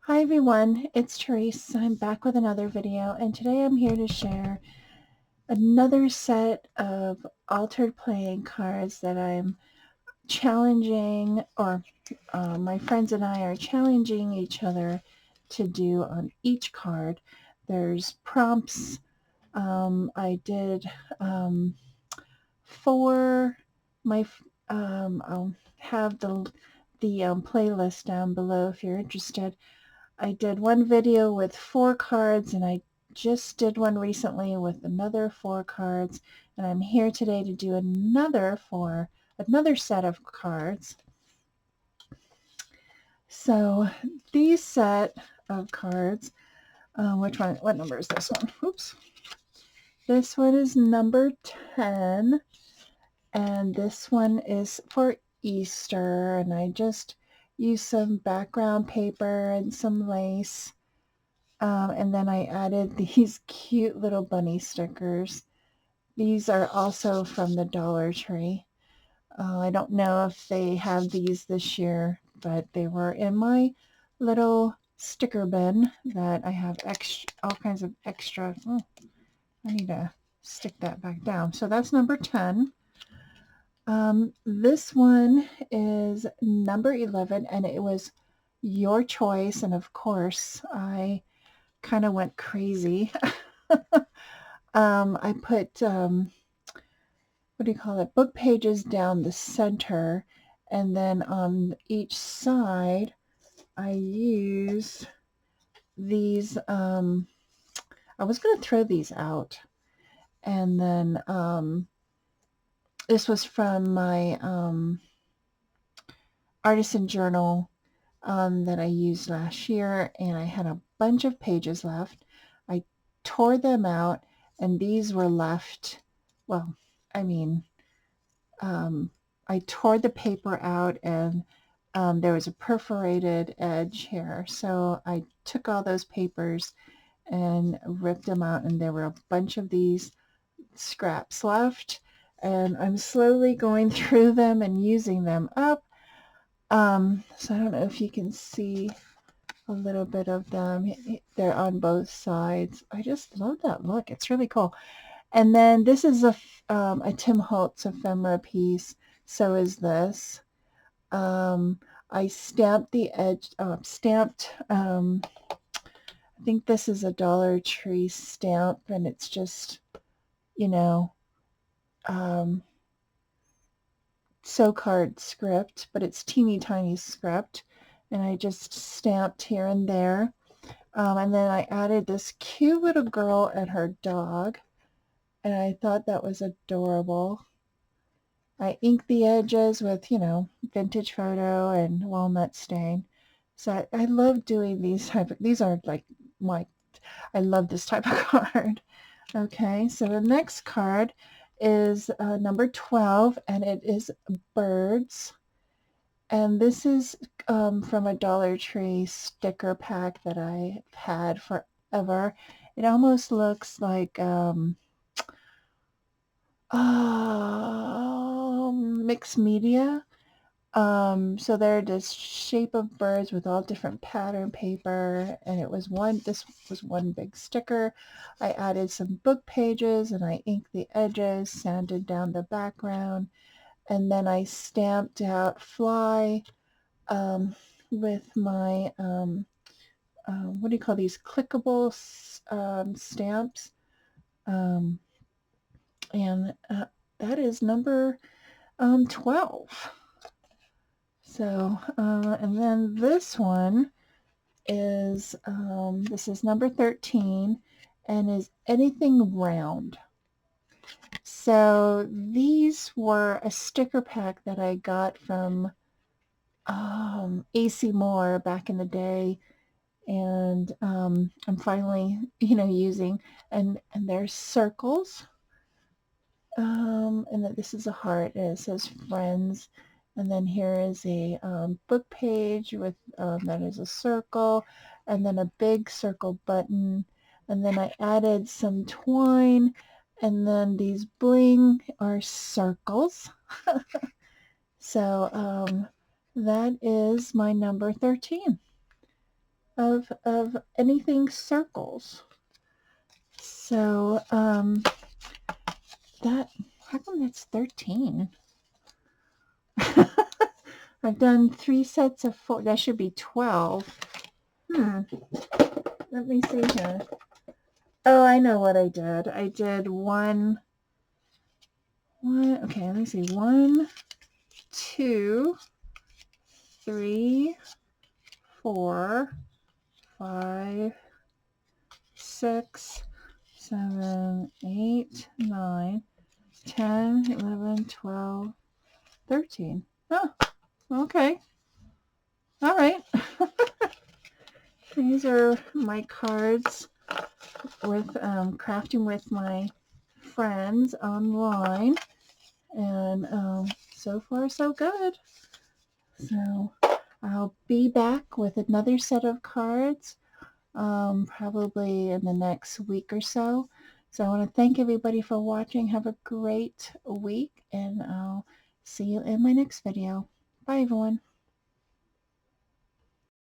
Hi everyone, it's Tereese. I'm back with another video, and today I'm here to share another set of altered playing cards that I'm challenging, or my friends and I are challenging each other to do on each card. There's prompts. I did four. I'll have the playlist down below if you're interested. I did one video with 4 cards, and I just did one recently with another 4 cards, and I'm here today to do another set of cards. So these set of cards, what number is this one? Oops. This one is number 10, and this one is for Easter, and I just used some background paper and some lace. And then I added these cute little bunny stickers. These are also from the Dollar Tree. I don't know if they have these this year, but they were in my little sticker bin that I have all kinds of extra. Oh, I need to stick that back down. So that's number 10. This one is number 11, and it was your choice. And of course, I kind of went crazy. I put, what do you call it, book pages down the center, and then on each side, I use these, I was going to throw these out, and then this was from my artisan journal that I used last year, and I had a bunch of pages left. I tore them out, and these were left, well, I mean, I tore the paper out, and there was a perforated edge here. So I took all those papers and ripped them out, and there were a bunch of these scraps left. And I'm slowly going through them and using them up. So I don't know if you can see a little bit of them. They're on both sides. I just love that look. It's really cool. And then this is a Tim Holtz ephemera piece. So is this. I stamped the edge, I think this is a Dollar Tree stamp, and it's just, you know, so-card script, but it's teeny tiny script, and I just stamped here and there. And then I added this cute little girl and her dog, and I thought that was adorable. I inked the edges with, vintage photo and walnut stain. So I love doing these are like I love this type of card. Okay, so the next card is number 12, and it is birds. And this is from a Dollar Tree sticker pack that I've had forever. It almost looks like mixed media. So they're this shape of birds with all different pattern paper, and this was one big sticker. I added some book pages, and I inked the edges, sanded down the background, and then I stamped out fly with my, what do you call these, clickable stamps. Um, and that is number 12. So, and then this one is, this is number 13, and is anything round. So these were a sticker pack that I got from AC Moore back in the day, and I'm finally, using, and there's circles, and then this is a heart, and it says friends. And then here is a book page with that is a circle, and then a big circle button. And then I added some twine, and then these bling are circles. So that is my number 13. of anything circles. So that, how come that's 13? I've done 3 sets of 4. That should be 12. Let me see here. Oh, I know what I did. I did one. Okay, let me see. 1, 2, 3, 4, 5, 6, 7, 8, 9, 10, 11, 12, 13. Oh, okay. All right. These are my cards with crafting with my friends online, and so far so good. So I'll be back with another set of cards probably in the next week or so. So I want to thank everybody for watching. Have a great week, and I'll see you in my next video. Bye, everyone.